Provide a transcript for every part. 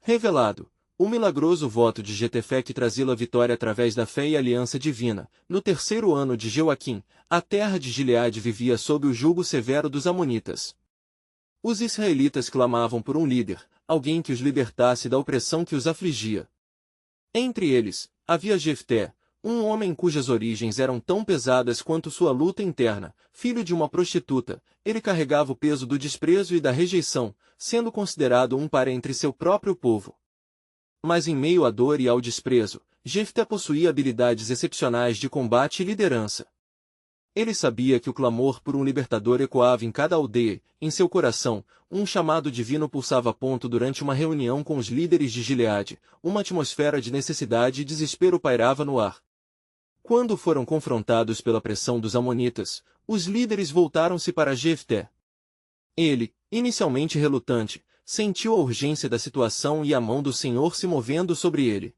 Revelado, o milagroso voto de Jetefé que trazia a vitória através da fé e aliança divina. No terceiro ano de Joaquim, a terra de Gileade vivia sob o jugo severo dos amonitas. Os israelitas clamavam por um líder, alguém que os libertasse da opressão que os afligia. Entre eles, havia Jefté, um homem cujas origens eram tão pesadas quanto sua luta interna. Filho de uma prostituta, ele carregava o peso do desprezo e da rejeição, sendo considerado um par entre seu próprio povo. Mas em meio à dor e ao desprezo, Jefté possuía habilidades excepcionais de combate e liderança. Ele sabia que o clamor por um libertador ecoava em cada aldeia. Em seu coração, um chamado divino pulsava. Durante uma reunião com os líderes de Gileade, uma atmosfera de necessidade e desespero pairava no ar. Quando foram confrontados pela pressão dos amonitas, os líderes voltaram-se para Jefté. Ele, inicialmente relutante, sentiu a urgência da situação e a mão do Senhor se movendo sobre ele.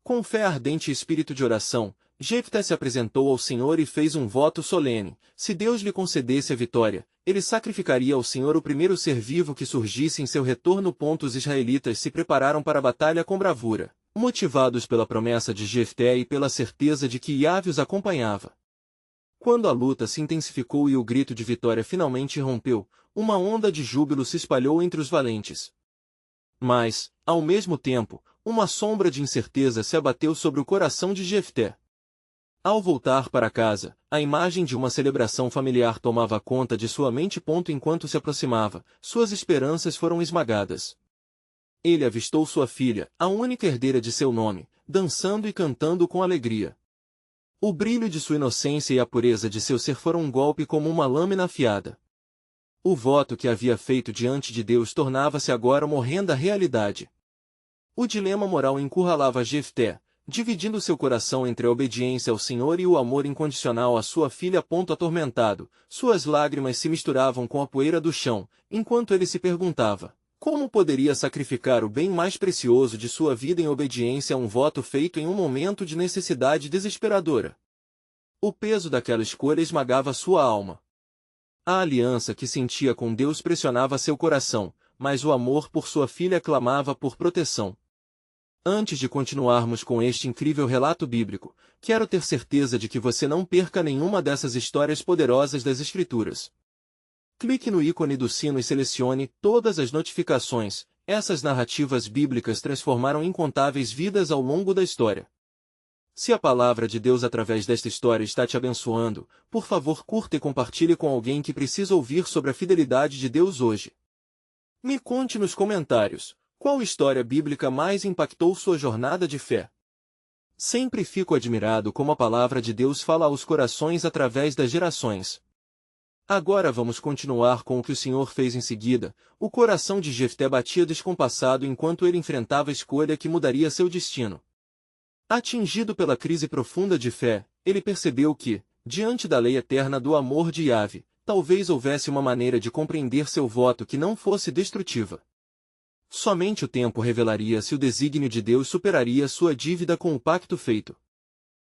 Com fé ardente e espírito de oração, Jefté se apresentou ao Senhor e fez um voto solene. Se Deus lhe concedesse a vitória, ele sacrificaria ao Senhor o primeiro ser vivo que surgisse em seu retorno. Os israelitas se prepararam para a batalha com bravura, motivados pela promessa de Jefté e pela certeza de que Yahvé os acompanhava. Quando a luta se intensificou e o grito de vitória finalmente rompeu, uma onda de júbilo se espalhou entre os valentes. Mas, ao mesmo tempo, uma sombra de incerteza se abateu sobre o coração de Jefté. Ao voltar para casa, a imagem de uma celebração familiar tomava conta de sua mente. Enquanto se aproximava, suas esperanças foram esmagadas. Ele avistou sua filha, a única herdeira de seu nome, dançando e cantando com alegria. O brilho de sua inocência e a pureza de seu ser foram um golpe como uma lâmina afiada. O voto que havia feito diante de Deus tornava-se agora uma horrenda realidade. O dilema moral encurralava Jefté, dividindo seu coração entre a obediência ao Senhor e o amor incondicional à sua filha. Atormentado, suas lágrimas se misturavam com a poeira do chão, enquanto ele se perguntava: como poderia sacrificar o bem mais precioso de sua vida em obediência a um voto feito em um momento de necessidade desesperadora? O peso daquela escolha esmagava sua alma. A aliança que sentia com Deus pressionava seu coração, mas o amor por sua filha clamava por proteção. Antes de continuarmos com este incrível relato bíblico, quero ter certeza de que você não perca nenhuma dessas histórias poderosas das Escrituras. Clique no ícone do sino e selecione todas as notificações. Essas narrativas bíblicas transformaram incontáveis vidas ao longo da história. Se a palavra de Deus através desta história está te abençoando, por favor curta e compartilhe com alguém que precisa ouvir sobre a fidelidade de Deus hoje. Me conte nos comentários, qual história bíblica mais impactou sua jornada de fé? Sempre fico admirado como a palavra de Deus fala aos corações através das gerações. Agora vamos continuar com o que o Senhor fez em seguida. O coração de Jefté batia descompassado enquanto ele enfrentava a escolha que mudaria seu destino. Atingido pela crise profunda de fé, ele percebeu que, diante da lei eterna do amor de Yahvé, talvez houvesse uma maneira de compreender seu voto que não fosse destrutiva. Somente o tempo revelaria se o desígnio de Deus superaria sua dívida com o pacto feito.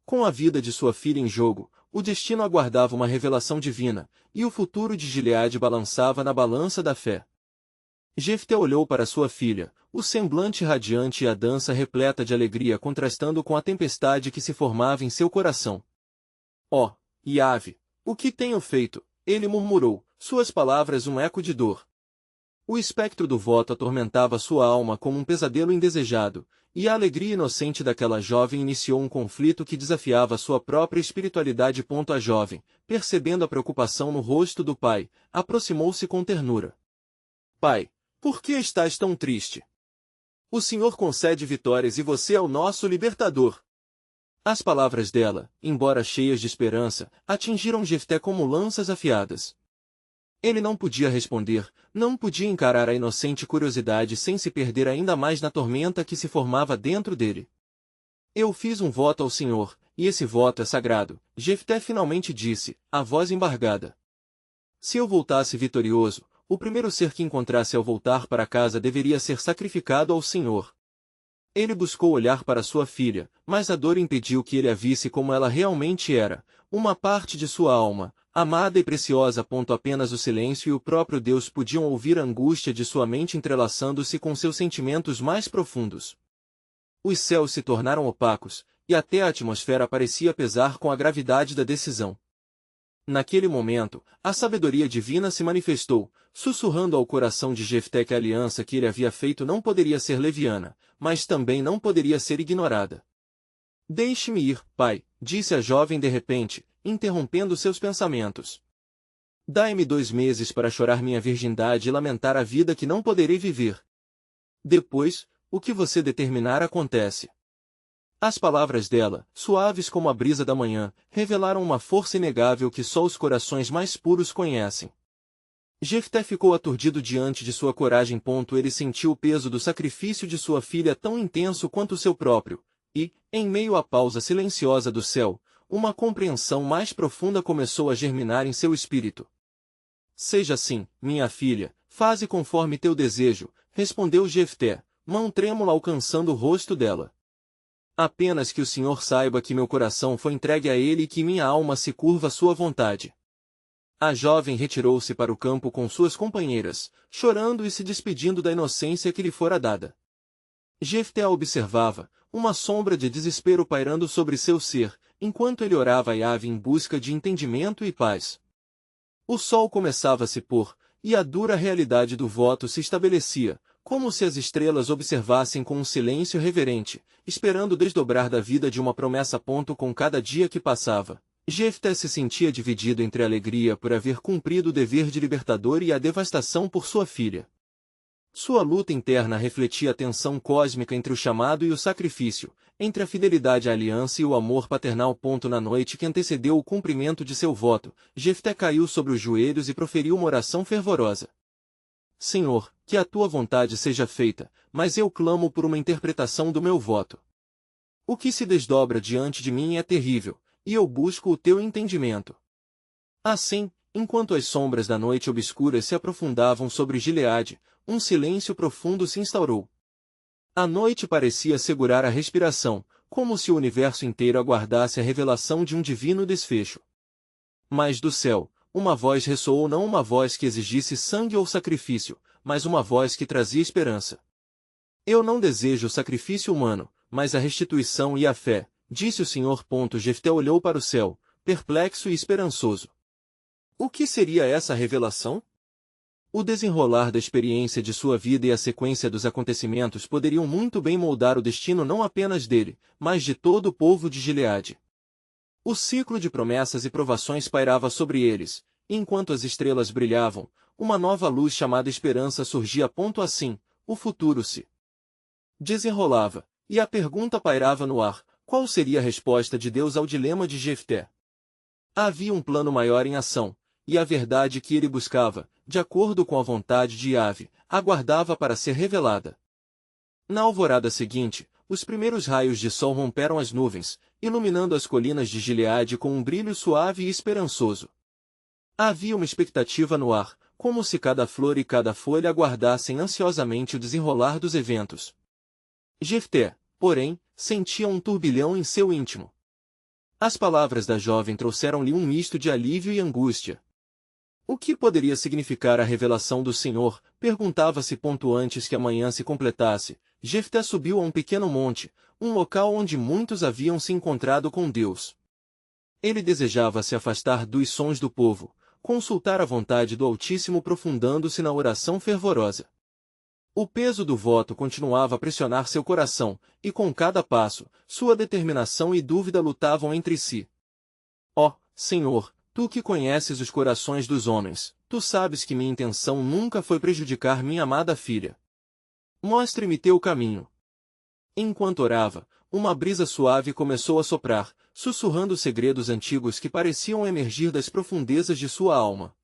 Com a vida de sua filha em jogo, o destino aguardava uma revelação divina, e o futuro de Gileade balançava na balança da fé. Jefté olhou para sua filha, o semblante radiante e a dança repleta de alegria contrastando com a tempestade que se formava em seu coração. "Ó, Yahvé, o que tenho feito?" ele murmurou, suas palavras um eco de dor. O espectro do voto atormentava sua alma como um pesadelo indesejado, e a alegria inocente daquela jovem iniciou um conflito que desafiava sua própria espiritualidade. A jovem, percebendo a preocupação no rosto do pai, aproximou-se com ternura. "Pai, por que estás tão triste? O Senhor concede vitórias e você é o nosso libertador." As palavras dela, embora cheias de esperança, atingiram Jefté como lanças afiadas. Ele não podia responder, não podia encarar a inocente curiosidade sem se perder ainda mais na tormenta que se formava dentro dele. "Eu fiz um voto ao Senhor, e esse voto é sagrado", Jefté finalmente disse, a voz embargada. "Se eu voltasse vitorioso, o primeiro ser que encontrasse ao voltar para casa deveria ser sacrificado ao Senhor." Ele buscou olhar para sua filha, mas a dor impediu que ele a visse como ela realmente era, uma parte de sua alma, amada e preciosa. Apenas o silêncio e o próprio Deus podiam ouvir a angústia de sua mente entrelaçando-se com seus sentimentos mais profundos. Os céus se tornaram opacos, e até a atmosfera parecia pesar com a gravidade da decisão. Naquele momento, a sabedoria divina se manifestou, sussurrando ao coração de Jefté que a aliança que ele havia feito não poderia ser leviana, mas também não poderia ser ignorada. Deixe-me ir, pai, disse a jovem de repente, interrompendo seus pensamentos. Dai-me 2 meses para chorar minha virgindade e lamentar a vida que não poderei viver. Depois, o que você determinar acontece. As palavras dela, suaves como a brisa da manhã, revelaram uma força inegável que só os corações mais puros conhecem. Jefté ficou aturdido diante de sua coragem. Ele sentiu o peso do sacrifício de sua filha tão intenso quanto o seu próprio, e, em meio à pausa silenciosa do céu, uma compreensão mais profunda começou a germinar em seu espírito. Seja assim, minha filha, faze conforme teu desejo, respondeu Jefté, mão trêmula alcançando o rosto dela. Apenas que o Senhor saiba que meu coração foi entregue a ele e que minha alma se curva à sua vontade. A jovem retirou-se para o campo com suas companheiras, chorando e se despedindo da inocência que lhe fora dada. Jefté a observava, uma sombra de desespero pairando sobre seu ser, enquanto ele orava a Yahvé em busca de entendimento e paz. O sol começava a se pôr, e a dura realidade do voto se estabelecia, como se as estrelas observassem com um silêncio reverente, esperando o desdobrar da vida de uma promessa. Com cada dia que passava, Jefté se sentia dividido entre a alegria por haver cumprido o dever de libertador e a devastação por sua filha. Sua luta interna refletia a tensão cósmica entre o chamado e o sacrifício, entre a fidelidade à aliança e o amor paternal. Na noite que antecedeu o cumprimento de seu voto, Jefté caiu sobre os joelhos e proferiu uma oração fervorosa. Senhor, que a tua vontade seja feita, mas eu clamo por uma interpretação do meu voto. O que se desdobra diante de mim é terrível, e eu busco o teu entendimento. Assim, enquanto as sombras da noite obscura se aprofundavam sobre Gileade, um silêncio profundo se instaurou. A noite parecia segurar a respiração, como se o universo inteiro aguardasse a revelação de um divino desfecho. Mas do céu, uma voz ressoou, não uma voz que exigisse sangue ou sacrifício, mas uma voz que trazia esperança. Eu não desejo o sacrifício humano, mas a restituição e a fé, disse o Senhor. Jefté olhou para o céu, perplexo e esperançoso. O que seria essa revelação? O desenrolar da experiência de sua vida e a sequência dos acontecimentos poderiam muito bem moldar o destino não apenas dele, mas de todo o povo de Gileade. O ciclo de promessas e provações pairava sobre eles, e enquanto as estrelas brilhavam, uma nova luz chamada esperança surgia. Assim, o futuro se desenrolava, e a pergunta pairava no ar: qual seria a resposta de Deus ao dilema de Jefté? Havia um plano maior em ação, e a verdade que ele buscava, de acordo com a vontade de Yahvé, aguardava para ser revelada. Na alvorada seguinte, os primeiros raios de sol romperam as nuvens, iluminando as colinas de Gileade com um brilho suave e esperançoso. Havia uma expectativa no ar, como se cada flor e cada folha aguardassem ansiosamente o desenrolar dos eventos. Jefté, porém, sentia um turbilhão em seu íntimo. As palavras da jovem trouxeram-lhe um misto de alívio e angústia. O que poderia significar a revelação do Senhor? Perguntava-se. Antes que a manhã se completasse, Jefté subiu a um pequeno monte, um local onde muitos haviam se encontrado com Deus. Ele desejava se afastar dos sons do povo, consultar a vontade do Altíssimo, aprofundando-se na oração fervorosa. O peso do voto continuava a pressionar seu coração, e com cada passo, sua determinação e dúvida lutavam entre si. Ó, Senhor, tu que conheces os corações dos homens, tu sabes que minha intenção nunca foi prejudicar minha amada filha. Mostre-me teu caminho. Enquanto orava, uma brisa suave começou a soprar, sussurrando segredos antigos que pareciam emergir das profundezas de sua alma.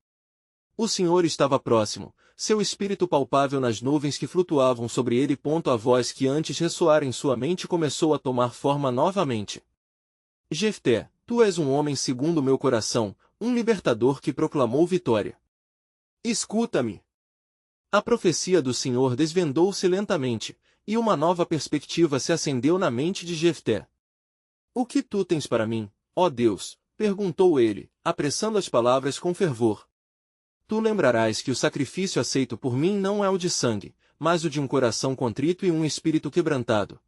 O Senhor estava próximo, seu espírito palpável nas nuvens que flutuavam sobre ele. A voz que antes ressoara em sua mente começou a tomar forma novamente. Jefté, tu és um homem segundo o meu coração, um libertador que proclamou vitória. Escuta-me. A profecia do Senhor desvendou-se lentamente, e uma nova perspectiva se acendeu na mente de Jefté. O que tu tens para mim, ó Deus? Perguntou ele, apressando as palavras com fervor. Tu lembrarás que o sacrifício aceito por mim não é o de sangue, mas o de um coração contrito e um espírito quebrantado.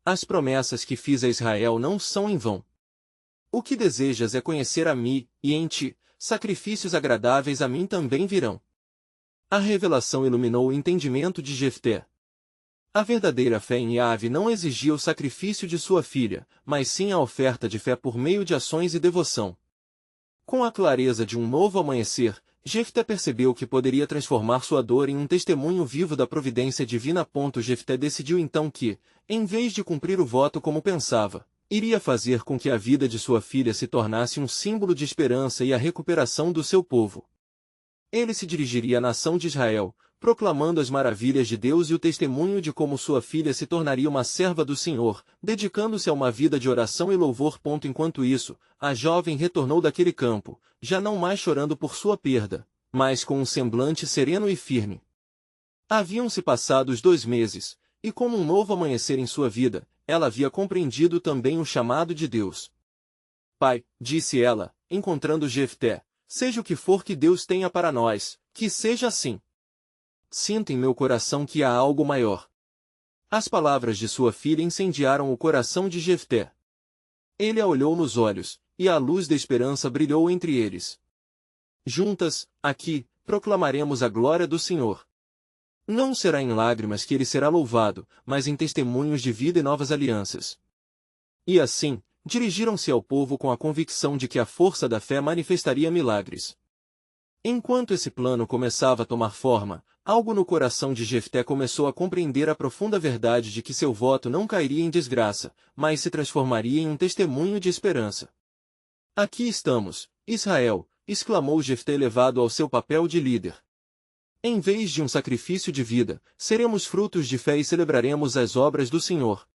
As promessas que fiz a Israel não são em vão. O que desejas é conhecer a mim, e em ti, sacrifícios agradáveis a mim também virão. A revelação iluminou o entendimento de Jefté. A verdadeira fé em Yahvé não exigia o sacrifício de sua filha, mas sim a oferta de fé por meio de ações e devoção. Com a clareza de um novo amanhecer, Jefté percebeu que poderia transformar sua dor em um testemunho vivo da providência divina. Jefté decidiu então que, em vez de cumprir o voto como pensava, iria fazer com que a vida de sua filha se tornasse um símbolo de esperança e a recuperação do seu povo. Ele se dirigiria à nação de Israel, proclamando as maravilhas de Deus e o testemunho de como sua filha se tornaria uma serva do Senhor, dedicando-se a uma vida de oração e louvor. Enquanto isso, a jovem retornou daquele campo, já não mais chorando por sua perda, mas com um semblante sereno e firme. Haviam-se passado os 2 meses, e como um novo amanhecer em sua vida, ela havia compreendido também o chamado de Deus. Pai, disse ela, encontrando Jefté, seja o que for que Deus tenha para nós, que seja assim. Sinto em meu coração que há algo maior. As palavras de sua filha incendiaram o coração de Jefté. Ele a olhou nos olhos, e a luz da esperança brilhou entre eles. Juntas, aqui, proclamaremos a glória do Senhor. Não será em lágrimas que ele será louvado, mas em testemunhos de vida e novas alianças. E assim, dirigiram-se ao povo com a convicção de que a força da fé manifestaria milagres. Enquanto esse plano começava a tomar forma, algo no coração de Jefté começou a compreender a profunda verdade de que seu voto não cairia em desgraça, mas se transformaria em um testemunho de esperança. Aqui estamos, Israel, exclamou Jefté levado ao seu papel de líder. Em vez de um sacrifício de vida, seremos frutos de fé e celebraremos as obras do Senhor.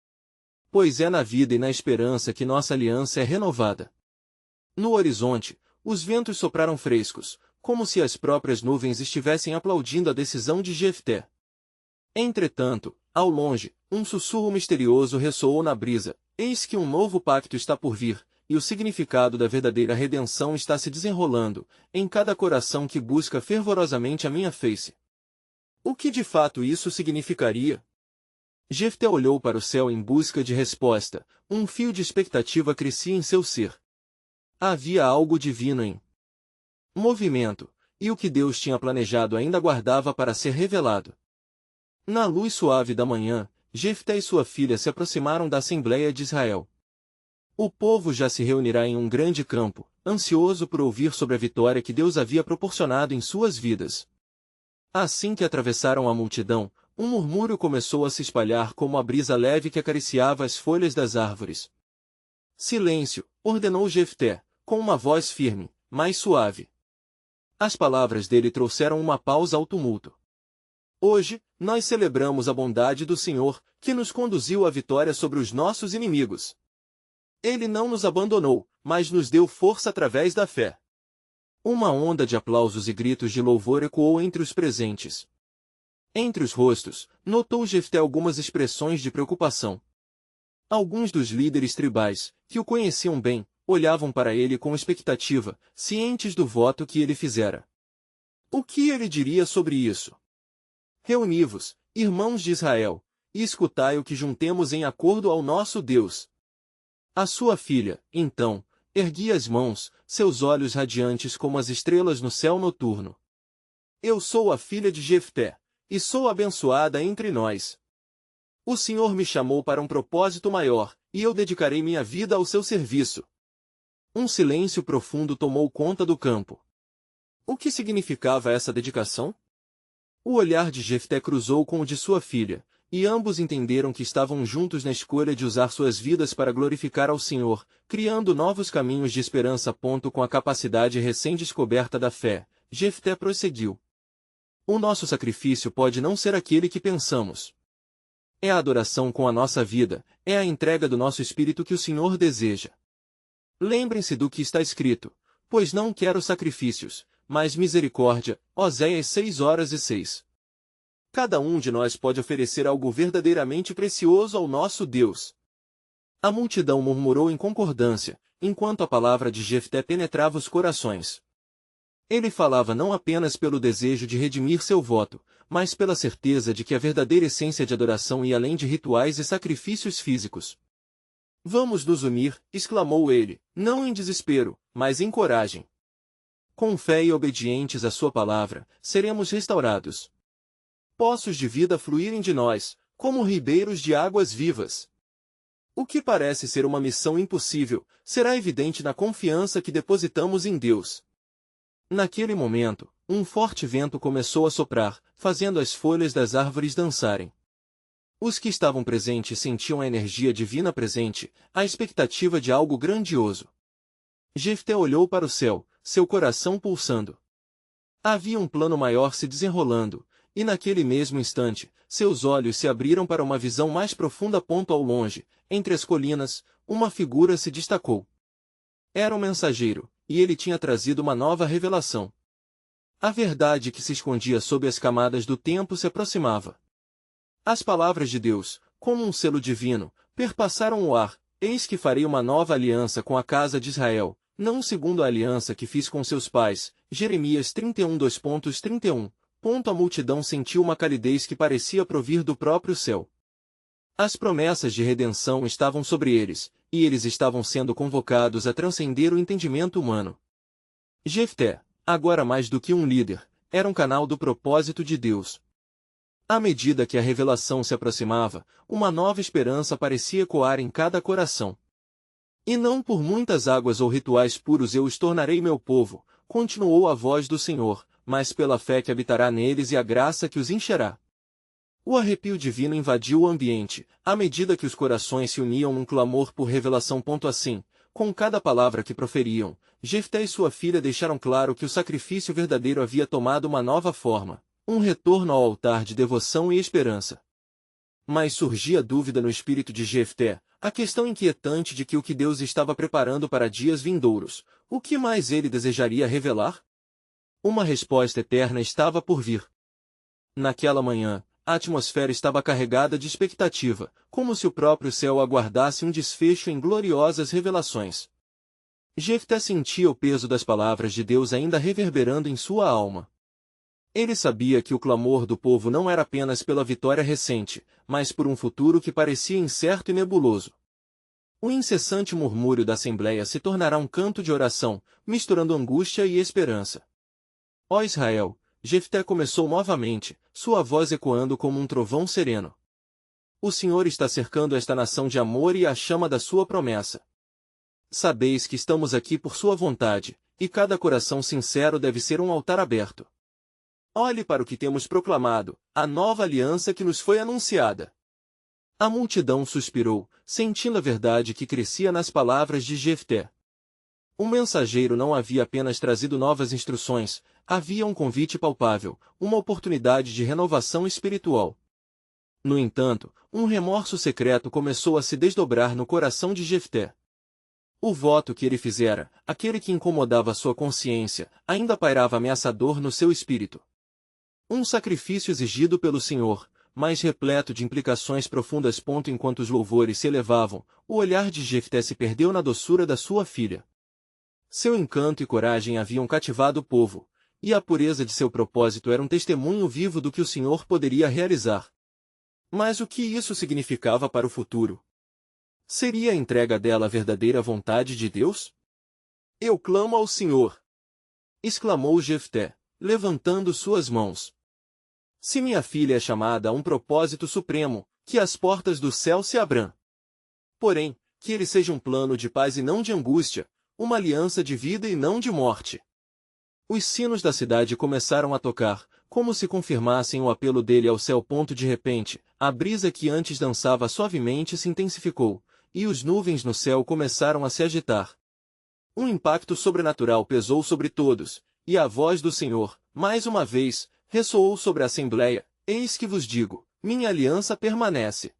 Pois é na vida e na esperança que nossa aliança é renovada. No horizonte, os ventos sopraram frescos, como se as próprias nuvens estivessem aplaudindo a decisão de Jefté. Entretanto, ao longe, um sussurro misterioso ressoou na brisa, eis que um novo pacto está por vir, e o significado da verdadeira redenção está se desenrolando, em cada coração que busca fervorosamente a minha face. O que de fato isso significaria? Jefté olhou para o céu em busca de resposta, um fio de expectativa crescia em seu ser. Havia algo divino em movimento, e o que Deus tinha planejado ainda aguardava para ser revelado. Na luz suave da manhã, Jefté e sua filha se aproximaram da Assembleia de Israel. O povo já se reunirá em um grande campo, ansioso por ouvir sobre a vitória que Deus havia proporcionado em suas vidas. Assim que atravessaram a multidão, um murmúrio começou a se espalhar como a brisa leve que acariciava as folhas das árvores. Silêncio, ordenou Jefté, com uma voz firme, mas suave. As palavras dele trouxeram uma pausa ao tumulto. Hoje, nós celebramos a bondade do Senhor, que nos conduziu à vitória sobre os nossos inimigos. Ele não nos abandonou, mas nos deu força através da fé. Uma onda de aplausos e gritos de louvor ecoou entre os presentes. Entre os rostos, notou Jefté algumas expressões de preocupação. Alguns dos líderes tribais, que o conheciam bem, olhavam para ele com expectativa, cientes do voto que ele fizera. O que ele diria sobre isso? Reuni-vos, irmãos de Israel, e escutai o que juntemos em acordo ao nosso Deus. A sua filha, então, erguia as mãos, seus olhos radiantes como as estrelas no céu noturno. Eu sou a filha de Jefté, e sou abençoada entre nós. O Senhor me chamou para um propósito maior, e eu dedicarei minha vida ao seu serviço. Um silêncio profundo tomou conta do campo. O que significava essa dedicação? O olhar de Jefté cruzou com o de sua filha, e ambos entenderam que estavam juntos na escolha de usar suas vidas para glorificar ao Senhor, criando novos caminhos de esperança. Com a capacidade recém-descoberta da fé, Jefté prosseguiu. O nosso sacrifício pode não ser aquele que pensamos. É a adoração com a nossa vida, é a entrega do nosso espírito que o Senhor deseja. Lembrem-se do que está escrito, pois não quero sacrifícios, mas misericórdia, Oséias 6:6. Cada um de nós pode oferecer algo verdadeiramente precioso ao nosso Deus. A multidão murmurou em concordância, enquanto a palavra de Jefté penetrava os corações. Ele falava não apenas pelo desejo de redimir seu voto, mas pela certeza de que a verdadeira essência de adoração ia além de rituais e sacrifícios físicos. Vamos nos unir, exclamou ele, não em desespero, mas em coragem. Com fé e obedientes à sua palavra, seremos restaurados. Poços de vida fluírem de nós, como ribeiros de águas vivas. O que parece ser uma missão impossível, será evidente na confiança que depositamos em Deus. Naquele momento, um forte vento começou a soprar, fazendo as folhas das árvores dançarem. Os que estavam presentes sentiam a energia divina presente, a expectativa de algo grandioso. Jefté olhou para o céu, seu coração pulsando. Havia um plano maior se desenrolando, e naquele mesmo instante, seus olhos se abriram para uma visão mais profunda. Ao longe, entre as colinas, uma figura se destacou. Era um mensageiro, e ele tinha trazido uma nova revelação. A verdade que se escondia sob as camadas do tempo se aproximava. As palavras de Deus, como um selo divino, perpassaram o ar. Eis que farei uma nova aliança com a casa de Israel, não segundo a aliança que fiz com seus pais. Jeremias 31:31. A multidão sentiu uma calidez que parecia provir do próprio céu. As promessas de redenção estavam sobre eles, e eles estavam sendo convocados a transcender o entendimento humano. Jefté, agora mais do que um líder, era um canal do propósito de Deus. À medida que a revelação se aproximava, uma nova esperança parecia ecoar em cada coração. E não por muitas águas ou rituais puros eu os tornarei meu povo, continuou a voz do Senhor, mas pela fé que habitará neles e a graça que os encherá. O arrepio divino invadiu o ambiente, à medida que os corações se uniam num clamor por revelação. Assim, com cada palavra que proferiam, Jefté e sua filha deixaram claro que o sacrifício verdadeiro havia tomado uma nova forma, um retorno ao altar de devoção e esperança. Mas surgia dúvida no espírito de Jefté, a questão inquietante de que o que Deus estava preparando para dias vindouros, o que mais ele desejaria revelar? Uma resposta eterna estava por vir. Naquela manhã, a atmosfera estava carregada de expectativa, como se o próprio céu aguardasse um desfecho em gloriosas revelações. Jefté sentia o peso das palavras de Deus ainda reverberando em sua alma. Ele sabia que o clamor do povo não era apenas pela vitória recente, mas por um futuro que parecia incerto e nebuloso. O incessante murmúrio da assembleia se tornará um canto de oração, misturando angústia e esperança. Ó Israel, Jefté começou novamente, sua voz ecoando como um trovão sereno. O Senhor está cercando esta nação de amor e a chama da sua promessa. Sabeis que estamos aqui por sua vontade, e cada coração sincero deve ser um altar aberto. Olhe para o que temos proclamado, a nova aliança que nos foi anunciada. A multidão suspirou, sentindo a verdade que crescia nas palavras de Jefté. O mensageiro não havia apenas trazido novas instruções, havia um convite palpável, uma oportunidade de renovação espiritual. No entanto, um remorso secreto começou a se desdobrar no coração de Jefté. O voto que ele fizera, aquele que incomodava sua consciência, ainda pairava ameaçador no seu espírito. Um sacrifício exigido pelo Senhor, mas repleto de implicações profundas. Enquanto os louvores se elevavam, o olhar de Jefté se perdeu na doçura da sua filha. Seu encanto e coragem haviam cativado o povo, e a pureza de seu propósito era um testemunho vivo do que o Senhor poderia realizar. Mas o que isso significava para o futuro? Seria a entrega dela à verdadeira vontade de Deus? Eu clamo ao Senhor! Exclamou Jefté, levantando suas mãos. Se minha filha é chamada a um propósito supremo, que as portas do céu se abram. Porém, que ele seja um plano de paz e não de angústia, uma aliança de vida e não de morte. Os sinos da cidade começaram a tocar, como se confirmassem o apelo dele ao céu. De repente, a brisa que antes dançava suavemente se intensificou, e os nuvens no céu começaram a se agitar. Um impacto sobrenatural pesou sobre todos, e a voz do Senhor, mais uma vez, ressoou sobre a assembleia: eis que vos digo, minha aliança permanece.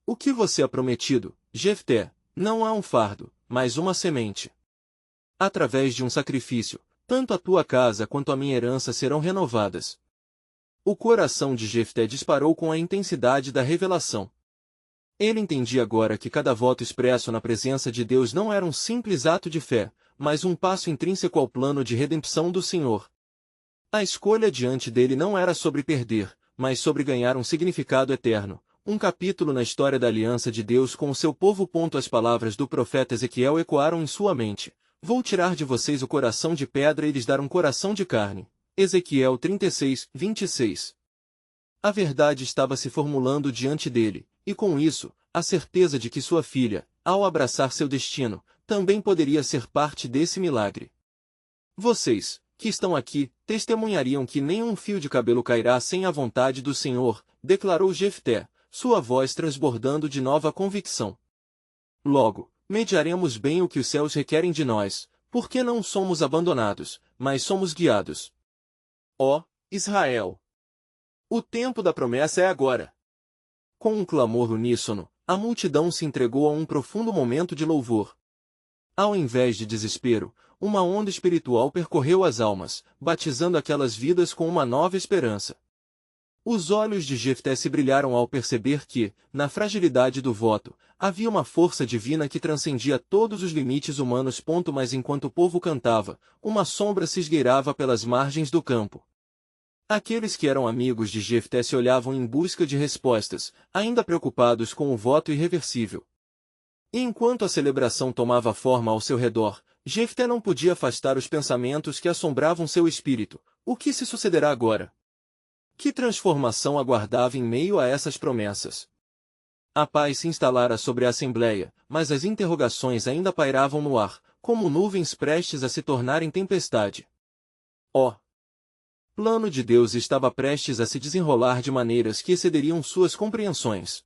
O que você ha prometido, Jefté, não há um fardo, mas uma semente. Através de um sacrifício, tanto a tua casa quanto a minha herança serão renovadas. O coração de Jefté disparou com a intensidade da revelação. Ele entendia agora que cada voto expresso na presença de Deus não era um simples ato de fé, mas um passo intrínseco ao plano de redenção do Senhor. A escolha diante dele não era sobre perder, mas sobre ganhar um significado eterno, um capítulo na história da aliança de Deus com o seu povo. As palavras do profeta Ezequiel ecoaram em sua mente: "Vou tirar de vocês o coração de pedra e lhes dar um coração de carne." Ezequiel 36, 26. A verdade estava se formulando diante dele, e com isso, a certeza de que sua filha, ao abraçar seu destino, também poderia ser parte desse milagre. Vocês, que estão aqui, testemunhariam que nenhum fio de cabelo cairá sem a vontade do Senhor, declarou Jefté, sua voz transbordando de nova convicção. Logo, mediaremos bem o que os céus requerem de nós, porque não somos abandonados, mas somos guiados. Ó Israel! O tempo da promessa é agora. Com um clamor uníssono, a multidão se entregou a um profundo momento de louvor. Ao invés de desespero, uma onda espiritual percorreu as almas, batizando aquelas vidas com uma nova esperança. Os olhos de Jefté se brilharam ao perceber que, na fragilidade do voto, havia uma força divina que transcendia todos os limites humanos. Mas enquanto o povo cantava, uma sombra se esgueirava pelas margens do campo. Aqueles que eram amigos de Jefté se olhavam em busca de respostas, ainda preocupados com o voto irreversível. E enquanto a celebração tomava forma ao seu redor, Jefté não podia afastar os pensamentos que assombravam seu espírito. O que se sucederá agora? Que transformação aguardava em meio a essas promessas? A paz se instalara sobre a assembleia, mas as interrogações ainda pairavam no ar, como nuvens prestes a se tornarem tempestade. O plano de Deus estava prestes a se desenrolar de maneiras que excederiam suas compreensões.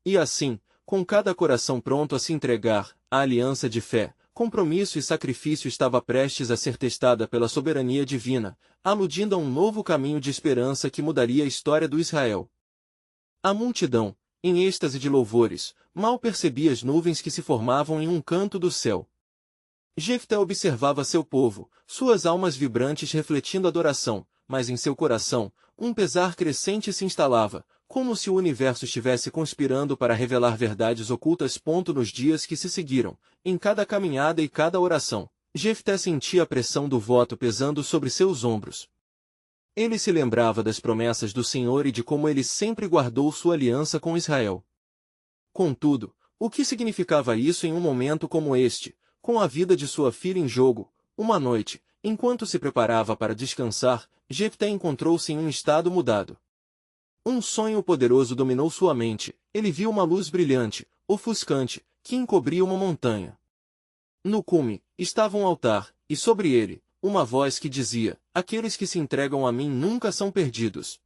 E assim, com cada coração pronto a se entregar, a aliança de fé, compromisso e sacrifício estava prestes a ser testada pela soberania divina, aludindo a um novo caminho de esperança que mudaria a história do Israel. A multidão, em êxtase de louvores, mal percebia as nuvens que se formavam em um canto do céu. Jefté observava seu povo, suas almas vibrantes refletindo adoração, mas em seu coração, um pesar crescente se instalava, como se o universo estivesse conspirando para revelar verdades ocultas. Nos dias que se seguiram, em cada caminhada e cada oração, Jefté sentia a pressão do voto pesando sobre seus ombros. Ele se lembrava das promessas do Senhor e de como ele sempre guardou sua aliança com Israel. Contudo, o que significava isso em um momento como este, com a vida de sua filha em jogo? Uma noite, enquanto se preparava para descansar, Jefté encontrou-se em um estado mudado. Um sonho poderoso dominou sua mente. Ele viu uma luz brilhante, ofuscante, que encobria uma montanha. No cume, estava um altar, e sobre ele, uma voz que dizia: "Aqueles que se entregam a mim nunca são perdidos."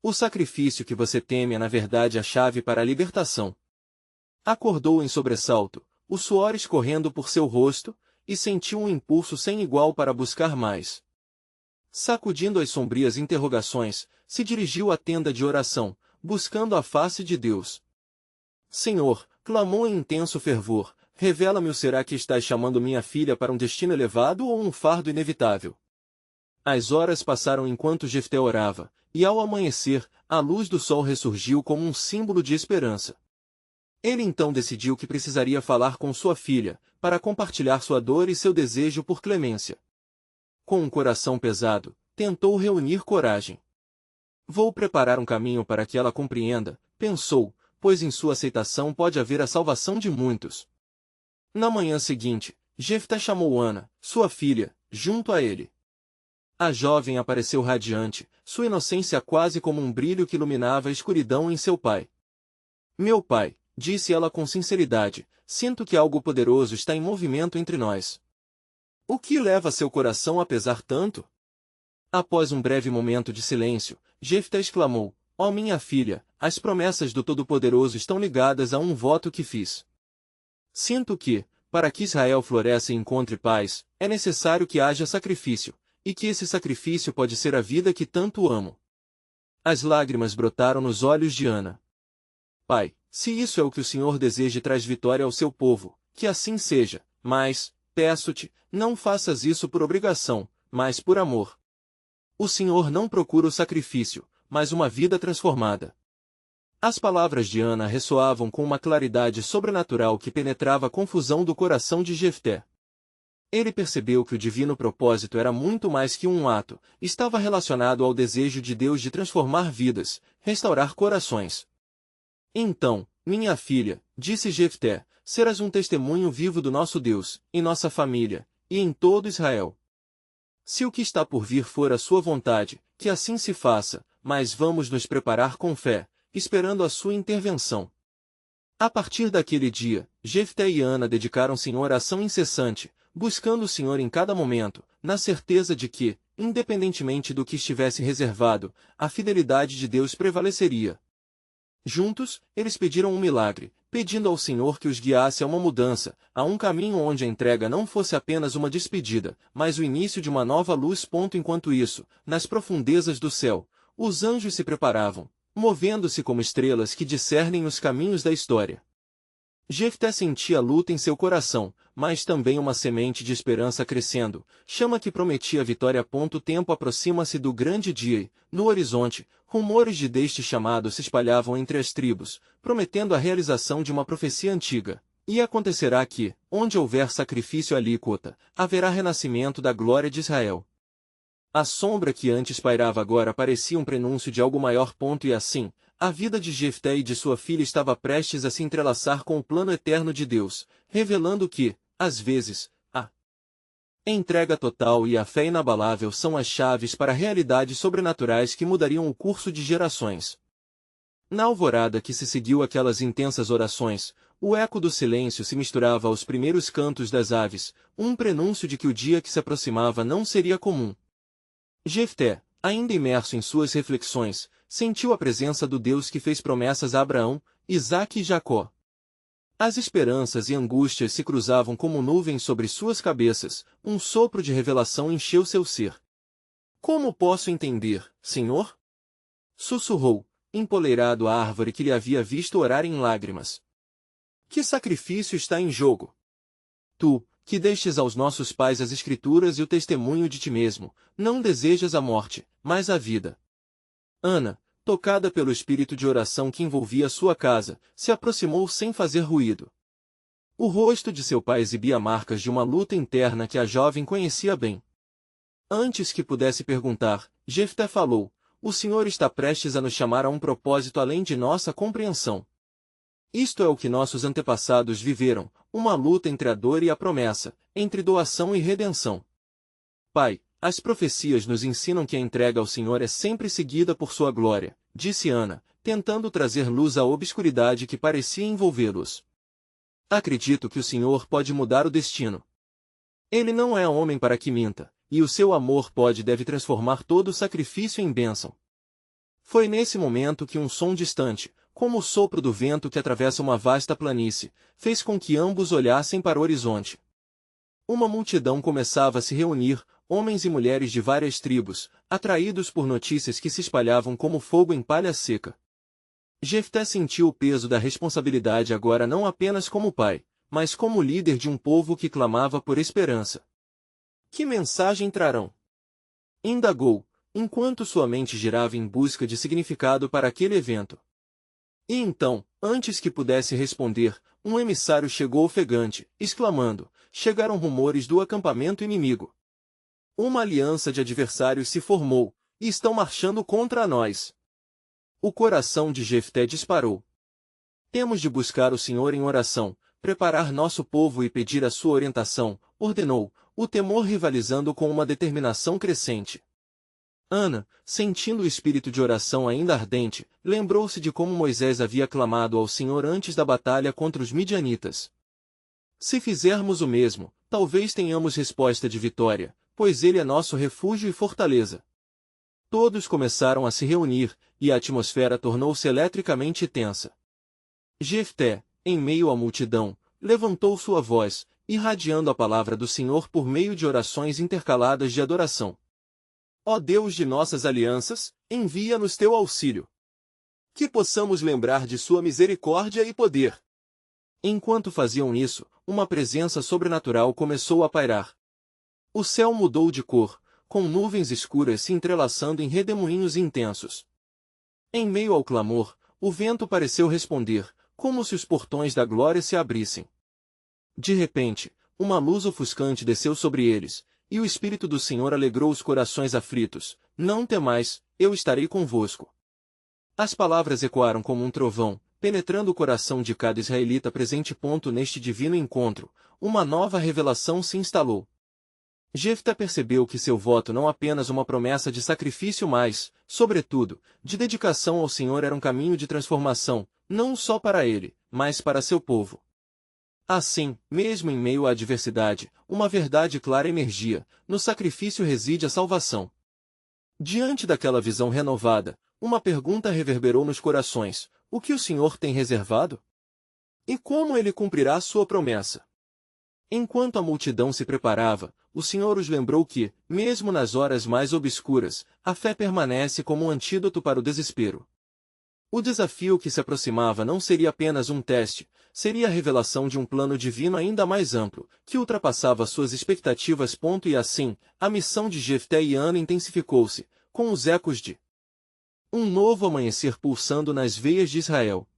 O sacrifício que você teme é na verdade a chave para a libertação. Acordou em sobressalto, o suor escorrendo por seu rosto, e sentiu um impulso sem igual para buscar mais. Sacudindo as sombrias interrogações, se dirigiu à tenda de oração, buscando a face de Deus. "Senhor", clamou em intenso fervor, "revela-me o será que estás chamando minha filha para um destino elevado ou um fardo inevitável?" As horas passaram enquanto Jefté orava, e ao amanhecer, a luz do sol ressurgiu como um símbolo de esperança. Ele então decidiu que precisaria falar com sua filha, para compartilhar sua dor e seu desejo por clemência. Com um coração pesado, tentou reunir coragem. "Vou preparar um caminho para que ela compreenda", pensou, "pois em sua aceitação pode haver a salvação de muitos." Na manhã seguinte, Jefté chamou Ana, sua filha, junto a ele. A jovem apareceu radiante, sua inocência quase como um brilho que iluminava a escuridão em seu pai. "Meu pai", disse ela com sinceridade, "sinto que algo poderoso está em movimento entre nós." "O que leva seu coração a pesar tanto?" Após um breve momento de silêncio, Jefté exclamou: "Ó minha filha, as promessas do Todo-Poderoso estão ligadas a um voto que fiz. Sinto que, para que Israel floresça e encontre paz, é necessário que haja sacrifício, e que esse sacrifício pode ser a vida que tanto amo." As lágrimas brotaram nos olhos de Ana. "Pai, se isso é o que o Senhor deseja e traz vitória ao seu povo, que assim seja, mas, peço-te, não faças isso por obrigação, mas por amor. O Senhor não procura o sacrifício, mas uma vida transformada." As palavras de Ana ressoavam com uma claridade sobrenatural que penetrava a confusão do coração de Jefté. Ele percebeu que o divino propósito era muito mais que um ato, estava relacionado ao desejo de Deus de transformar vidas, restaurar corações. Então, minha filha, disse Jefté, serás um testemunho vivo do nosso Deus, em nossa família, e em todo Israel. Se o que está por vir for a sua vontade, que assim se faça, mas vamos nos preparar com fé, esperando a sua intervenção. A partir daquele dia, Jefté e Ana dedicaram-se em oração incessante, buscando o Senhor em cada momento, na certeza de que, independentemente do que estivesse reservado, a fidelidade de Deus prevaleceria. Juntos, eles pediram um milagre, pedindo ao Senhor que os guiasse a uma mudança, a um caminho onde a entrega não fosse apenas uma despedida, mas o início de uma nova luz. Enquanto isso, nas profundezas do céu, os anjos se preparavam, movendo-se como estrelas que discernem os caminhos da história. Jefté sentia luta em seu coração, mas também uma semente de esperança crescendo, chama que prometia vitória. O tempo aproxima-se do grande dia e, no horizonte, rumores deste chamado se espalhavam entre as tribos, prometendo a realização de uma profecia antiga. E acontecerá que, onde houver sacrifício alíquota, haverá renascimento da glória de Israel. A sombra que antes pairava agora parecia um prenúncio de algo maior. E assim, a vida de Jefté e de sua filha estava prestes a se entrelaçar com o plano eterno de Deus, revelando que, às vezes, a entrega total e a fé inabalável são as chaves para realidades sobrenaturais que mudariam o curso de gerações. Na alvorada que se seguiu àquelas intensas orações, o eco do silêncio se misturava aos primeiros cantos das aves, um prenúncio de que o dia que se aproximava não seria comum. Jefté, ainda imerso em suas reflexões, sentiu a presença do Deus que fez promessas a Abraão, Isaque e Jacó. As esperanças e angústias se cruzavam como nuvens sobre suas cabeças, um sopro de revelação encheu seu ser. Como posso entender, Senhor? Sussurrou, empoleirado à árvore que lhe havia visto orar em lágrimas. Que sacrifício está em jogo? Tu, que destes aos nossos pais as Escrituras e o testemunho de ti mesmo, não desejas a morte, mas a vida. Ana, tocada pelo espírito de oração que envolvia sua casa, se aproximou sem fazer ruído. O rosto de seu pai exibia marcas de uma luta interna que a jovem conhecia bem. Antes que pudesse perguntar, Jefté falou, o Senhor está prestes a nos chamar a um propósito além de nossa compreensão. Isto é o que nossos antepassados viveram, uma luta entre a dor e a promessa, entre doação e redenção. Pai, as profecias nos ensinam que a entrega ao Senhor é sempre seguida por sua glória, disse Ana, tentando trazer luz à obscuridade que parecia envolvê-los. Acredito que o Senhor pode mudar o destino. Ele não é homem para que minta, e o seu amor pode e deve transformar todo o sacrifício em bênção. Foi nesse momento que um som distante, como o sopro do vento que atravessa uma vasta planície, fez com que ambos olhassem para o horizonte. Uma multidão começava a se reunir, homens e mulheres de várias tribos, atraídos por notícias que se espalhavam como fogo em palha seca. Jefté sentiu o peso da responsabilidade agora não apenas como pai, mas como líder de um povo que clamava por esperança. Que mensagem trarão? Indagou, enquanto sua mente girava em busca de significado para aquele evento. E então, antes que pudesse responder, um emissário chegou ofegante, exclamando, chegaram rumores do acampamento inimigo. Uma aliança de adversários se formou, e estão marchando contra nós. O coração de Jefté disparou. Temos de buscar o Senhor em oração, preparar nosso povo e pedir a sua orientação, ordenou, o temor rivalizando com uma determinação crescente. Ana, sentindo o espírito de oração ainda ardente, lembrou-se de como Moisés havia clamado ao Senhor antes da batalha contra os midianitas. Se fizermos o mesmo, talvez tenhamos resposta de vitória, pois ele é nosso refúgio e fortaleza. Todos começaram a se reunir, e a atmosfera tornou-se eletricamente tensa. Jefté, em meio à multidão, levantou sua voz, irradiando a palavra do Senhor por meio de orações intercaladas de adoração. Ó Deus de nossas alianças, envia-nos teu auxílio. Que possamos lembrar de sua misericórdia e poder. Enquanto faziam isso, uma presença sobrenatural começou a pairar. O céu mudou de cor, com nuvens escuras se entrelaçando em redemoinhos intensos. Em meio ao clamor, o vento pareceu responder, como se os portões da glória se abrissem. De repente, uma luz ofuscante desceu sobre eles, e o Espírito do Senhor alegrou os corações aflitos. Não temais, eu estarei convosco. As palavras ecoaram como um trovão, penetrando o coração de cada israelita presente. Neste divino encontro, uma nova revelação se instalou. Jefté percebeu que seu voto não apenas uma promessa de sacrifício mas, sobretudo, de dedicação ao Senhor era um caminho de transformação, não só para ele, mas para seu povo. Assim, mesmo em meio à adversidade, uma verdade clara emergia: no sacrifício reside a salvação. Diante daquela visão renovada, uma pergunta reverberou nos corações: o que o Senhor tem reservado? E como ele cumprirá sua promessa? Enquanto a multidão se preparava, o Senhor os lembrou que, mesmo nas horas mais obscuras, a fé permanece como um antídoto para o desespero. O desafio que se aproximava não seria apenas um teste, seria a revelação de um plano divino ainda mais amplo, que ultrapassava suas expectativas. E assim, a missão de Jefté e Ana intensificou-se, com os ecos de um novo amanhecer pulsando nas veias de Israel.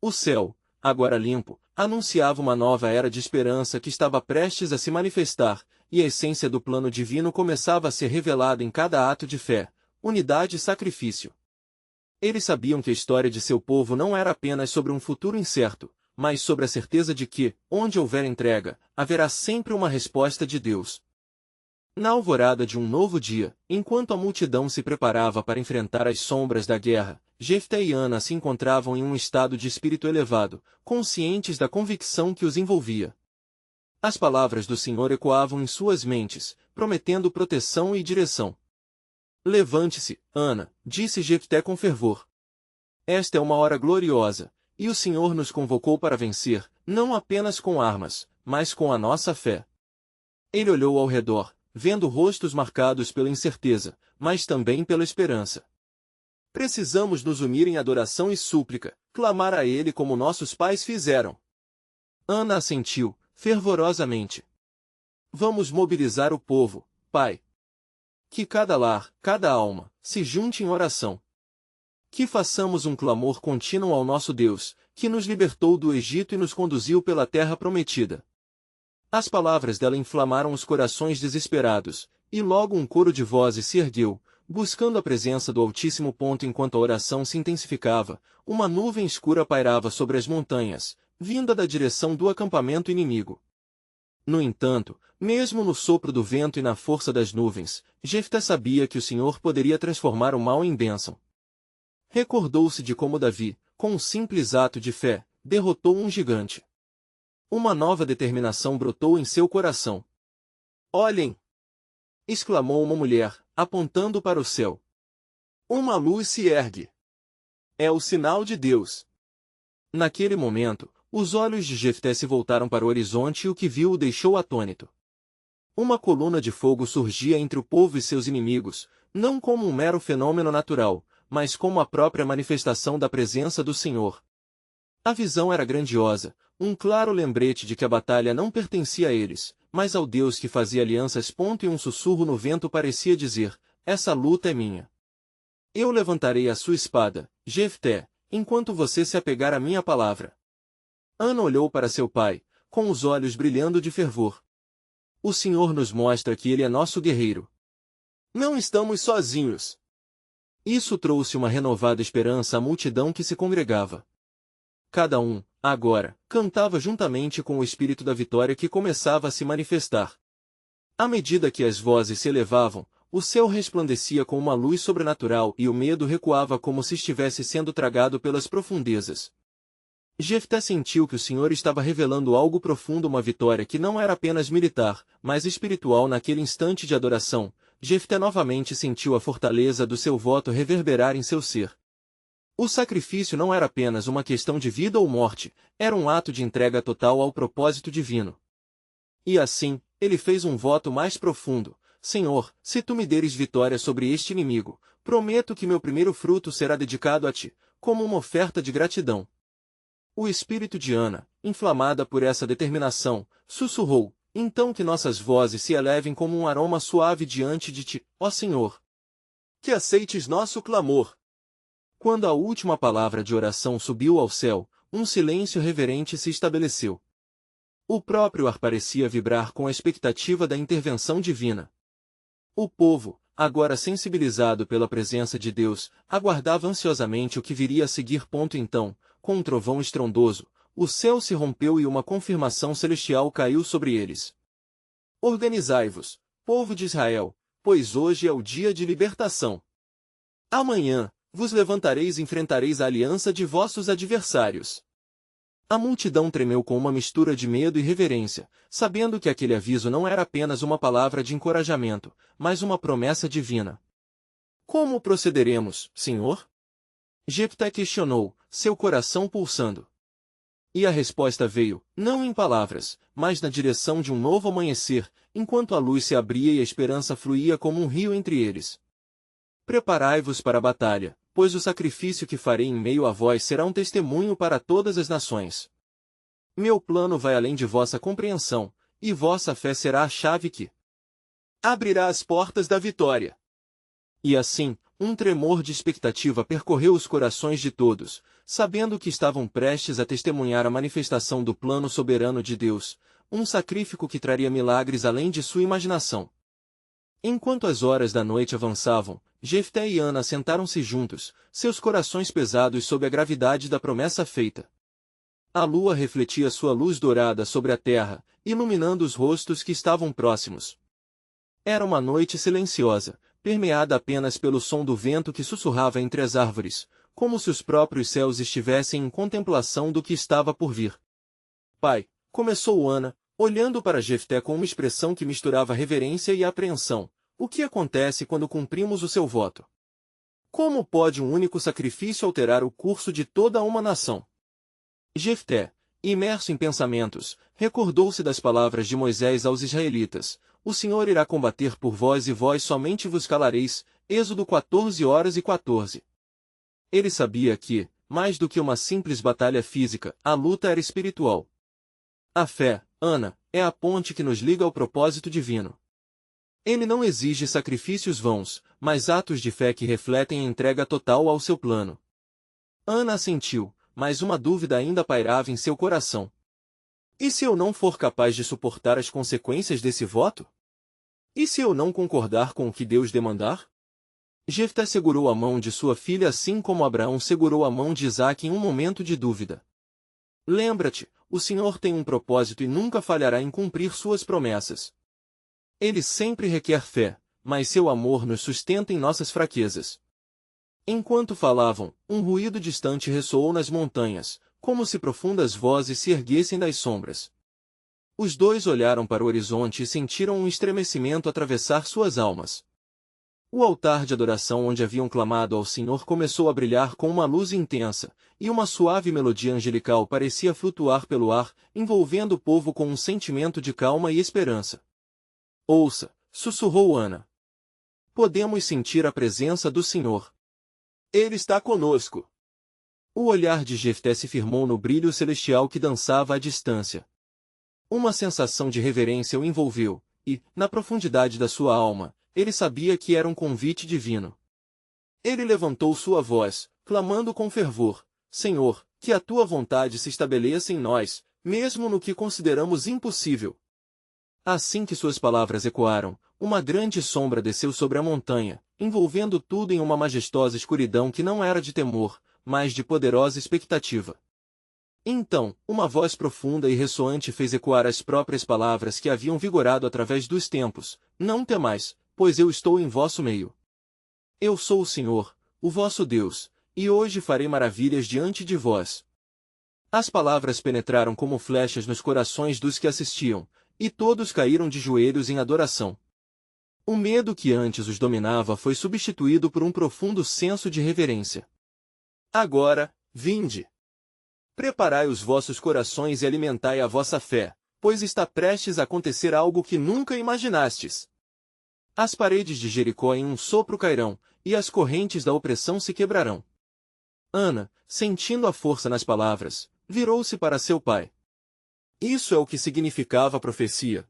O céu, agora limpo, anunciava uma nova era de esperança que estava prestes a se manifestar, e a essência do plano divino começava a ser revelada em cada ato de fé, unidade e sacrifício. Eles sabiam que a história de seu povo não era apenas sobre um futuro incerto, mas sobre a certeza de que, onde houver entrega, haverá sempre uma resposta de Deus. Na alvorada de um novo dia, enquanto a multidão se preparava para enfrentar as sombras da guerra, Jefté e Ana se encontravam em um estado de espírito elevado, conscientes da convicção que os envolvia. As palavras do Senhor ecoavam em suas mentes, prometendo proteção e direção. Levante-se, Ana, disse Jefté com fervor. Esta é uma hora gloriosa, e o Senhor nos convocou para vencer, não apenas com armas, mas com a nossa fé. Ele olhou ao redor, vendo rostos marcados pela incerteza, mas também pela esperança. Precisamos nos unir em adoração e súplica, clamar a Ele como nossos pais fizeram. Ana assentiu, fervorosamente. Vamos mobilizar o povo, Pai. Que cada lar, cada alma, se junte em oração. Que façamos um clamor contínuo ao nosso Deus, que nos libertou do Egito e nos conduziu pela terra prometida. As palavras dela inflamaram os corações desesperados, e logo um coro de vozes se ergueu, buscando a presença do Altíssimo. Enquanto a oração se intensificava, uma nuvem escura pairava sobre as montanhas, vinda da direção do acampamento inimigo. No entanto, mesmo no sopro do vento e na força das nuvens, Jefté sabia que o Senhor poderia transformar o mal em bênção. Recordou-se de como Davi, com um simples ato de fé, derrotou um gigante. Uma nova determinação brotou em seu coração. Olhem! Exclamou uma mulher, apontando para o céu. Uma luz se ergue. É o sinal de Deus. Naquele momento, os olhos de Jefté se voltaram para o horizonte e o que viu o deixou atônito. Uma coluna de fogo surgia entre o povo e seus inimigos, não como um mero fenômeno natural, mas como a própria manifestação da presença do Senhor. A visão era grandiosa, um claro lembrete de que a batalha não pertencia a eles, mas ao Deus que fazia alianças. E um sussurro no vento parecia dizer: essa luta é minha. Eu levantarei a sua espada, Jefté, enquanto você se apegar à minha palavra. Ana olhou para seu pai, com os olhos brilhando de fervor. O Senhor nos mostra que Ele é nosso guerreiro. Não estamos sozinhos. Isso trouxe uma renovada esperança à multidão que se congregava. Cada um, agora, cantava juntamente com o espírito da vitória que começava a se manifestar. À medida que as vozes se elevavam, o céu resplandecia com uma luz sobrenatural e o medo recuava como se estivesse sendo tragado pelas profundezas. Jefté sentiu que o Senhor estava revelando algo profundo, uma vitória que não era apenas militar, mas espiritual. Naquele instante de adoração, Jefté novamente sentiu a fortaleza do seu voto reverberar em seu ser. O sacrifício não era apenas uma questão de vida ou morte, era um ato de entrega total ao propósito divino. E assim, ele fez um voto mais profundo: Senhor, se tu me deres vitória sobre este inimigo, prometo que meu primeiro fruto será dedicado a ti, como uma oferta de gratidão. O espírito de Ana, inflamada por essa determinação, sussurrou: então que nossas vozes se elevem como um aroma suave diante de ti, ó Senhor. Que aceites nosso clamor. Quando a última palavra de oração subiu ao céu, um silêncio reverente se estabeleceu. O próprio ar parecia vibrar com a expectativa da intervenção divina. O povo, agora sensibilizado pela presença de Deus, aguardava ansiosamente o que viria a seguir. Então, com um trovão estrondoso, o céu se rompeu e uma confirmação celestial caiu sobre eles. Organizai-vos, povo de Israel, pois hoje é o dia de libertação. Amanhã, vos levantareis e enfrentareis a aliança de vossos adversários. A multidão tremeu com uma mistura de medo e reverência, sabendo que aquele aviso não era apenas uma palavra de encorajamento, mas uma promessa divina. Como procederemos, Senhor? Jefté questionou, seu coração pulsando. E a resposta veio, não em palavras, mas na direção de um novo amanhecer, enquanto a luz se abria e a esperança fluía como um rio entre eles. Preparai-vos para a batalha, pois o sacrifício que farei em meio a vós será um testemunho para todas as nações. Meu plano vai além de vossa compreensão, e vossa fé será a chave que abrirá as portas da vitória. E assim, um tremor de expectativa percorreu os corações de todos, sabendo que estavam prestes a testemunhar a manifestação do plano soberano de Deus, um sacrifício que traria milagres além de sua imaginação. Enquanto as horas da noite avançavam, Jefté e Ana sentaram-se juntos, seus corações pesados sob a gravidade da promessa feita. A lua refletia sua luz dourada sobre a terra, iluminando os rostos que estavam próximos. Era uma noite silenciosa, permeada apenas pelo som do vento que sussurrava entre as árvores, como se os próprios céus estivessem em contemplação do que estava por vir. Pai, começou Ana, olhando para Jefté com uma expressão que misturava reverência e apreensão, o que acontece quando cumprimos o seu voto? Como pode um único sacrifício alterar o curso de toda uma nação? Jefté, imerso em pensamentos, recordou-se das palavras de Moisés aos israelitas, o Senhor irá combater por vós e vós somente vos calareis, Êxodo 14:14. Ele sabia que, mais do que uma simples batalha física, a luta era espiritual. A fé, Ana, é a ponte que nos liga ao propósito divino. Ele não exige sacrifícios vãos, mas atos de fé que refletem a entrega total ao seu plano. Ana assentiu, mas uma dúvida ainda pairava em seu coração. E se eu não for capaz de suportar as consequências desse voto? E se eu não concordar com o que Deus demandar? Jefté segurou a mão de sua filha assim como Abraão segurou a mão de Isaque em um momento de dúvida. Lembra-te, o Senhor tem um propósito e nunca falhará em cumprir suas promessas. Ele sempre requer fé, mas seu amor nos sustenta em nossas fraquezas. Enquanto falavam, um ruído distante ressoou nas montanhas, como se profundas vozes se erguessem das sombras. Os dois olharam para o horizonte e sentiram um estremecimento atravessar suas almas. O altar de adoração onde haviam clamado ao Senhor começou a brilhar com uma luz intensa, e uma suave melodia angelical parecia flutuar pelo ar, envolvendo o povo com um sentimento de calma e esperança. Ouça, sussurrou Ana. Podemos sentir a presença do Senhor. Ele está conosco. O olhar de Jefté se firmou no brilho celestial que dançava à distância. Uma sensação de reverência o envolveu, e, na profundidade da sua alma, ele sabia que era um convite divino. Ele levantou sua voz, clamando com fervor, Senhor, que a tua vontade se estabeleça em nós, mesmo no que consideramos impossível. Assim que suas palavras ecoaram, uma grande sombra desceu sobre a montanha, envolvendo tudo em uma majestosa escuridão que não era de temor, mas de poderosa expectativa. Então, uma voz profunda e ressoante fez ecoar as próprias palavras que haviam vigorado através dos tempos, não temais, pois eu estou em vosso meio. Eu sou o Senhor, o vosso Deus, e hoje farei maravilhas diante de vós. As palavras penetraram como flechas nos corações dos que assistiam, e todos caíram de joelhos em adoração. O medo que antes os dominava foi substituído por um profundo senso de reverência. Agora, vinde. Preparai os vossos corações e alimentai a vossa fé, pois está prestes a acontecer algo que nunca imaginastes. As paredes de Jericó em um sopro cairão, e as correntes da opressão se quebrarão. Ana, sentindo a força nas palavras, virou-se para seu pai. Isso é o que significava a profecia?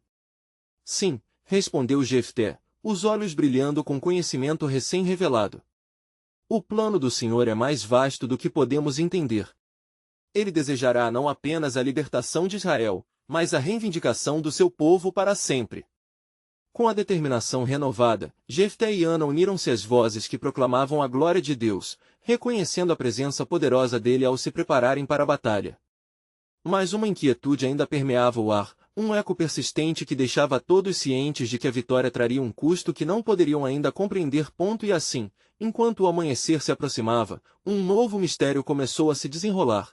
Sim, respondeu Jefté, os olhos brilhando com conhecimento recém-revelado. O plano do Senhor é mais vasto do que podemos entender. Ele desejará não apenas a libertação de Israel, mas a reivindicação do seu povo para sempre. Com a determinação renovada, Jefté e Ana uniram-se às vozes que proclamavam a glória de Deus, reconhecendo a presença poderosa dele ao se prepararem para a batalha. Mas uma inquietude ainda permeava o ar, um eco persistente que deixava todos cientes de que a vitória traria um custo que não poderiam ainda compreender. E assim, enquanto o amanhecer se aproximava, um novo mistério começou a se desenrolar.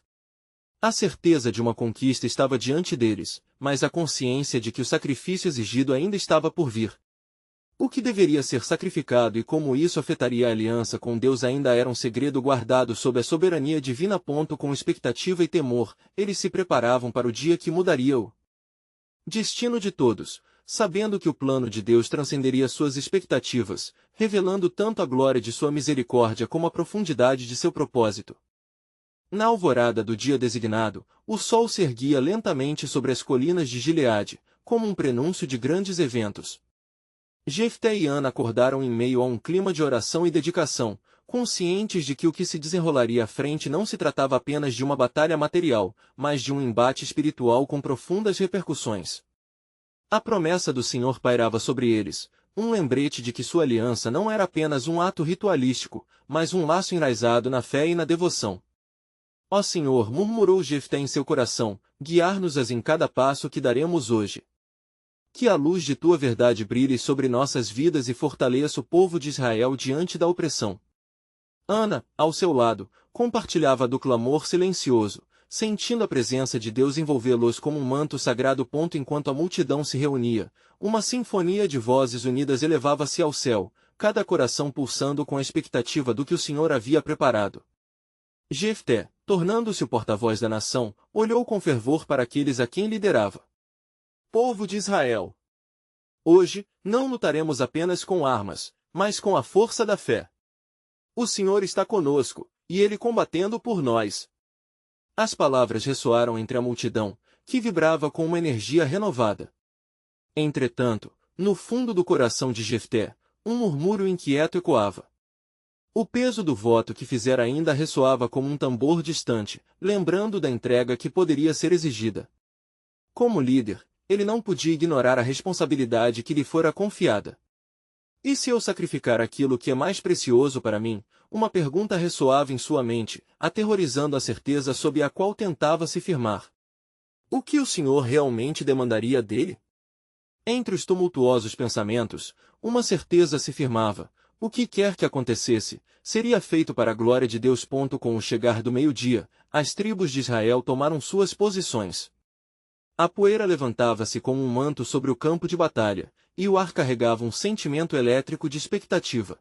A certeza de uma conquista estava diante deles, mas a consciência de que o sacrifício exigido ainda estava por vir. O que deveria ser sacrificado e como isso afetaria a aliança com Deus ainda era um segredo guardado sob a soberania divina. Com expectativa e temor, eles se preparavam para o dia que mudaria o destino de todos, sabendo que o plano de Deus transcenderia suas expectativas, revelando tanto a glória de sua misericórdia como a profundidade de seu propósito. Na alvorada do dia designado, o sol se erguia lentamente sobre as colinas de Gileade, como um prenúncio de grandes eventos. Jefté e Ana acordaram em meio a um clima de oração e dedicação, conscientes de que o que se desenrolaria à frente não se tratava apenas de uma batalha material, mas de um embate espiritual com profundas repercussões. A promessa do Senhor pairava sobre eles, um lembrete de que sua aliança não era apenas um ato ritualístico, mas um laço enraizado na fé e na devoção. Ó Senhor, murmurou Jefté em seu coração, guiar-nos-ás em cada passo que daremos hoje. Que a luz de tua verdade brilhe sobre nossas vidas e fortaleça o povo de Israel diante da opressão. Ana, ao seu lado, compartilhava do clamor silencioso, sentindo a presença de Deus envolvê-los como um manto sagrado. Enquanto a multidão se reunia, uma sinfonia de vozes unidas elevava-se ao céu, cada coração pulsando com a expectativa do que o Senhor havia preparado. Jefté, tornando-se o porta-voz da nação, olhou com fervor para aqueles a quem liderava. Povo de Israel! Hoje, não lutaremos apenas com armas, mas com a força da fé. O Senhor está conosco, e Ele combatendo por nós. As palavras ressoaram entre a multidão, que vibrava com uma energia renovada. Entretanto, no fundo do coração de Jefté, um murmúrio inquieto ecoava. O peso do voto que fizera ainda ressoava como um tambor distante, lembrando da entrega que poderia ser exigida. Como líder, ele não podia ignorar a responsabilidade que lhe fora confiada. E se eu sacrificar aquilo que é mais precioso para mim? Uma pergunta ressoava em sua mente, aterrorizando a certeza sob a qual tentava se firmar. O que o Senhor realmente demandaria dele? Entre os tumultuosos pensamentos, uma certeza se firmava. O que quer que acontecesse, seria feito para a glória de Deus. Com o chegar do meio-dia, as tribos de Israel tomaram suas posições. A poeira levantava-se como um manto sobre o campo de batalha, e o ar carregava um sentimento elétrico de expectativa.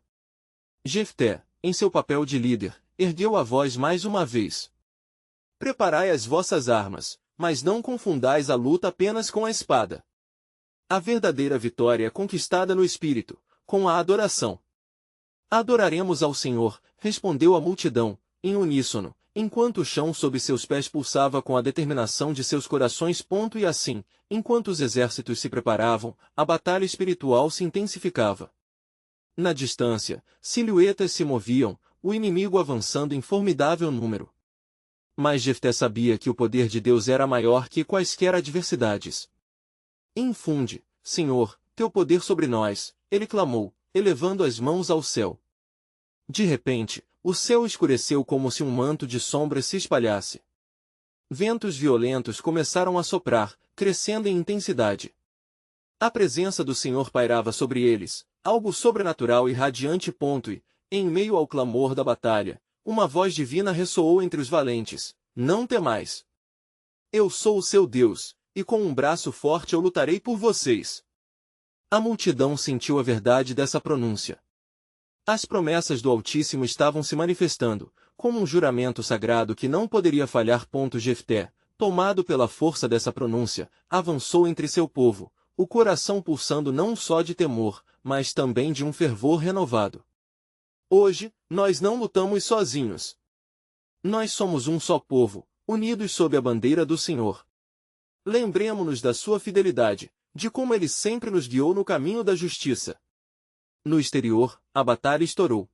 Jefté, em seu papel de líder, ergueu a voz mais uma vez. Preparai as vossas armas, mas não confundais a luta apenas com a espada. A verdadeira vitória é conquistada no espírito, com a adoração. Adoraremos ao Senhor, respondeu a multidão, em uníssono, enquanto o chão sob seus pés pulsava com a determinação de seus corações. E assim, enquanto os exércitos se preparavam, a batalha espiritual se intensificava. Na distância, silhuetas se moviam, o inimigo avançando em formidável número. Mas Jefté sabia que o poder de Deus era maior que quaisquer adversidades. Infunde, Senhor, teu poder sobre nós, ele clamou, elevando as mãos ao céu. De repente, o céu escureceu como se um manto de sombras se espalhasse. Ventos violentos começaram a soprar, crescendo em intensidade. A presença do Senhor pairava sobre eles, algo sobrenatural e radiante. E, em meio ao clamor da batalha, uma voz divina ressoou entre os valentes: não temais. Eu sou o seu Deus, e com um braço forte eu lutarei por vocês. A multidão sentiu a verdade dessa pronúncia. As promessas do Altíssimo estavam se manifestando, como um juramento sagrado que não poderia falhar. Jefté, tomado pela força dessa pronúncia, avançou entre seu povo, o coração pulsando não só de temor, mas também de um fervor renovado. Hoje, nós não lutamos sozinhos. Nós somos um só povo, unidos sob a bandeira do Senhor. Lembremo-nos da sua fidelidade, de como ele sempre nos guiou no caminho da justiça. No exterior, a batalha estourou.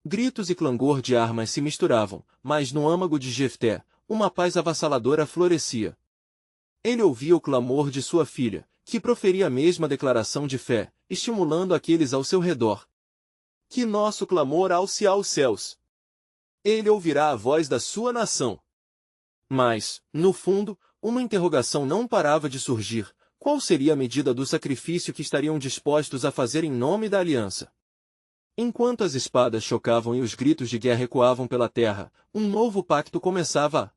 Gritos e clangor de armas se misturavam, mas no âmago de Jefté, uma paz avassaladora florescia. Ele ouvia o clamor de sua filha, que proferia a mesma declaração de fé, estimulando aqueles ao seu redor. Que nosso clamor alce aos céus! Ele ouvirá a voz da sua nação. Mas, no fundo, uma interrogação não parava de surgir: qual seria a medida do sacrifício que estariam dispostos a fazer em nome da aliança? Enquanto as espadas chocavam e os gritos de guerra ecoavam pela terra, um novo pacto começava a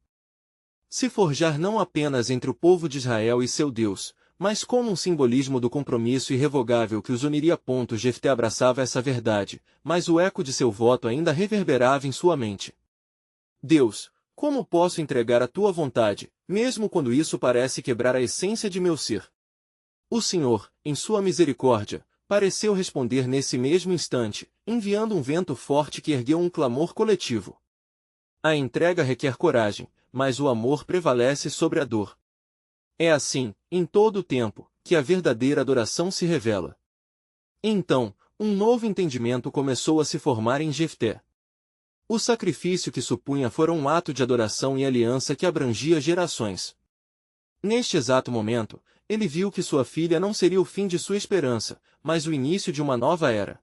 se forjar não apenas entre o povo de Israel e seu Deus, mas como um simbolismo do compromisso irrevogável que os uniria. Jefté abraçava essa verdade, mas o eco de seu voto ainda reverberava em sua mente. Deus, como posso entregar a tua vontade, mesmo quando isso parece quebrar a essência de meu ser? O Senhor, em sua misericórdia, pareceu responder nesse mesmo instante, enviando um vento forte que ergueu um clamor coletivo. A entrega requer coragem, mas o amor prevalece sobre a dor. É assim, em todo o tempo, que a verdadeira adoração se revela. Então, um novo entendimento começou a se formar em Jefté. O sacrifício que supunha fora um ato de adoração e aliança que abrangia gerações. Neste exato momento, ele viu que sua filha não seria o fim de sua esperança, mas o início de uma nova era.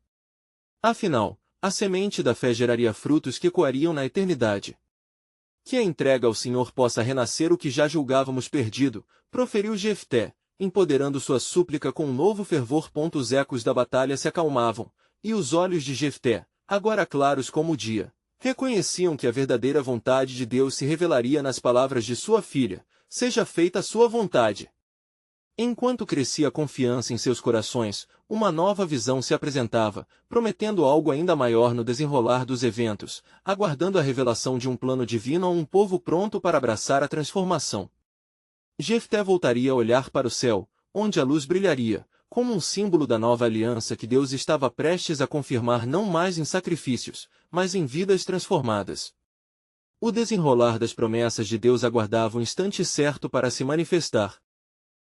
Afinal, a semente da fé geraria frutos que ecoariam na eternidade. Que a entrega ao Senhor possa renascer o que já julgávamos perdido, proferiu Jefté, empoderando sua súplica com um novo fervor. Os ecos da batalha se acalmavam, e os olhos de Jefté, agora claros como o dia, reconheciam que a verdadeira vontade de Deus se revelaria nas palavras de sua filha: seja feita a sua vontade. Enquanto crescia a confiança em seus corações, uma nova visão se apresentava, prometendo algo ainda maior no desenrolar dos eventos, aguardando a revelação de um plano divino a um povo pronto para abraçar a transformação. Jefté voltaria a olhar para o céu, onde a luz brilharia, como um símbolo da nova aliança que Deus estava prestes a confirmar não mais em sacrifícios, mas em vidas transformadas. O desenrolar das promessas de Deus aguardava o instante certo para se manifestar.